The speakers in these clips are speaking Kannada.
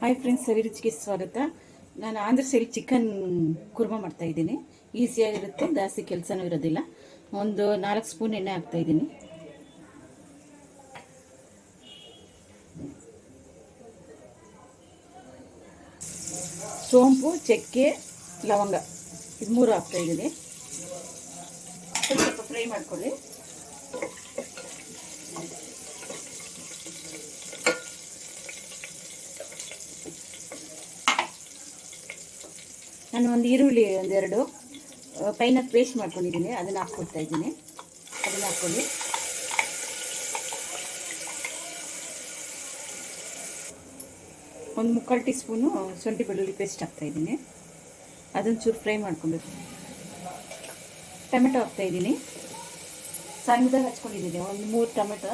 ಹಾಯ್ ಫ್ರೆಂಡ್ಸ್, ಸವಿರುಚಿಗೆ ಸ್ವಾಗತ. ನಾನು ಆಂಧ್ರ ಸ್ಟೈಲ್ ಚಿಕನ್ ಕುರ್ಮಾ ಮಾಡ್ತಾಯಿದ್ದೀನಿ. ಈಸಿಯಾಗಿರುತ್ತೆ, ಜಾಸ್ತಿ ಕೆಲಸನೂ ಇರೋದಿಲ್ಲ. ಒಂದು 4 ಸ್ಪೂನ್ ಎಣ್ಣೆ ಹಾಕ್ತಾಯಿದ್ದೀನಿ. ಸೋಂಪು, ಚಕ್ಕೆ, ಲವಂಗ ಇದು 3 ಹಾಕ್ತಾಯಿದ್ದೀನಿ. ಸ್ವಲ್ಪ ಫ್ರೈ ಮಾಡ್ಕೊಳ್ಳಿ. ನಾನು ಒಂದು ಈರುಳ್ಳಿ 2 ಪೈನ ಪೇಸ್ಟ್ ಮಾಡ್ಕೊಂಡಿದ್ದೀನಿ, ಅದನ್ನು ಹಾಕ್ಕೊಡ್ತಾ ಇದ್ದೀನಿ. ಅದನ್ನು ಹಾಕ್ಕೊಳ್ಳಿ. ಒಂದು 3/4 ಟೀ ಸ್ಪೂನು ಶುಂಠಿ ಬೆಳ್ಳುಳ್ಳಿ ಪೇಸ್ಟ್ ಹಾಕ್ತಾಯಿದ್ದೀನಿ. ಅದನ್ನು ಚೂರು ಫ್ರೈ ಮಾಡ್ಕೊಬೇಕು. ಟೊಮೆಟೊ ಹಾಕ್ತಾಯಿದ್ದೀನಿ, ಸಣ್ಣದಾಗಿ ಹಚ್ಕೊಂಡಿದ್ದೀನಿ. ಒಂದು 3 ಟೊಮೆಟೊ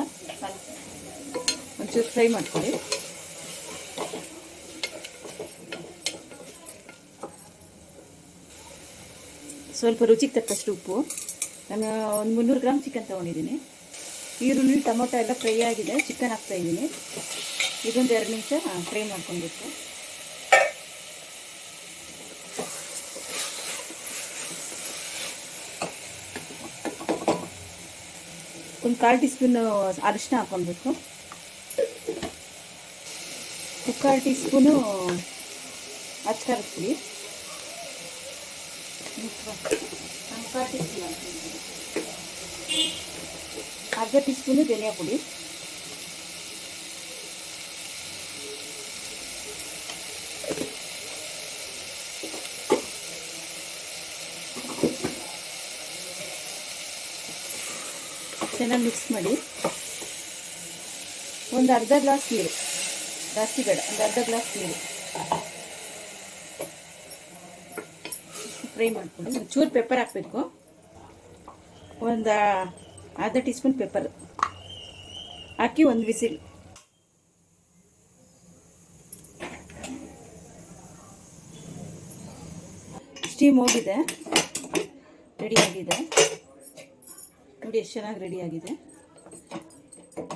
ಒಂಚೂರು ಫ್ರೈ ಮಾಡ್ಕೊಳ್ಳಿ. ಸ್ವಲ್ಪ ರುಚಿಗೆ ತಕ್ಕಷ್ಟು ಉಪ್ಪು. ನಾನು ಒಂದು 300 ಗ್ರಾಮ್ ಚಿಕನ್ ತೊಗೊಂಡಿದ್ದೀನಿ. ಈರುಳ್ಳಿ ಟೊಮೊಟೊ ಎಲ್ಲ ಫ್ರೈ ಆಗಿದೆ, ಚಿಕನ್ ಹಾಕ್ತಾಯಿದ್ದೀನಿ. ಇದೊಂದು 2 ನಿಮಿಷ ಫ್ರೈ ಮಾಡ್ಕೊಬೇಕು. ಒಂದು 1/4 ಟೀ ಸ್ಪೂನು ಅರಿಶಿನ ಹಾಕ್ಕೊಳ್ಬೇಕು. 1/4 ಟೀ ಸ್ಪೂನು ಅಚ್ಕಾರದ ಪುಡಿ, 1/2 ಟೀ ಸ್ಪೂನು ಧನಿಯಾ ಪುಡಿ, ಚೆನ್ನಾಗಿ ಮಿಕ್ಸ್ ಮಾಡಿ. ಒಂದು ಅರ್ಧ ಗ್ಲಾಸ್ ನೀರು, ಜಾಸ್ತಿ ಬೇಡ, ಒಂದು ಅರ್ಧ ಗ್ಲಾಸ್ ನೀರು ಫ್ರೈ ಮಾಡ್ಕೊಂಡು ಒಂಚೂರು ಪೆಪ್ಪರ್ ಹಾಕಬೇಕು. ಒಂದು ಅರ್ಧ ಟೀ ಸ್ಪೂನ್ ಪೆಪ್ಪರ್ ಹಾಕಿ ಒಂದು ವಿಸಿಲ್. ಸ್ಟೀಮ್ ಹೋಗಿದೆ, ರೆಡಿಯಾಗಿದೆ. ನೋಡಿ ಎಷ್ಟು ಚೆನ್ನಾಗಿ ರೆಡಿಯಾಗಿದೆ.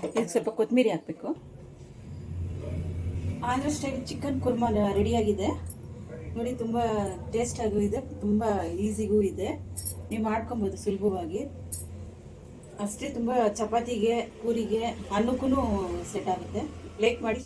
ಇದಕ್ಕೆ ಸ್ವಲ್ಪ ಕೊತ್ತಂಬರಿ ಹಾಕಬೇಕು. ಆಂಧ್ರ ಸ್ಟೈಲ್ ಚಿಕನ್ ಕುರ್ಮಾ ರೆಡಿಯಾಗಿದೆ. ನೋಡಿ, ತುಂಬ ಟೇಸ್ಟಾಗೂ ಇದೆ, ತುಂಬ ಈಸಿಗೂ ಇದೆ. ನೀವು ಮಾಡ್ಕೊಬೋದು ಸುಲಭವಾಗಿ. ಅಷ್ಟೇ, ತುಂಬ ಚಪಾತಿಗೆ, ಪೂರಿಗೆ, ಅನ್ನಕ್ಕೂ ಸೆಟ್ ಆಗುತ್ತೆ. ಲೈಕ್ ಮಾಡಿ.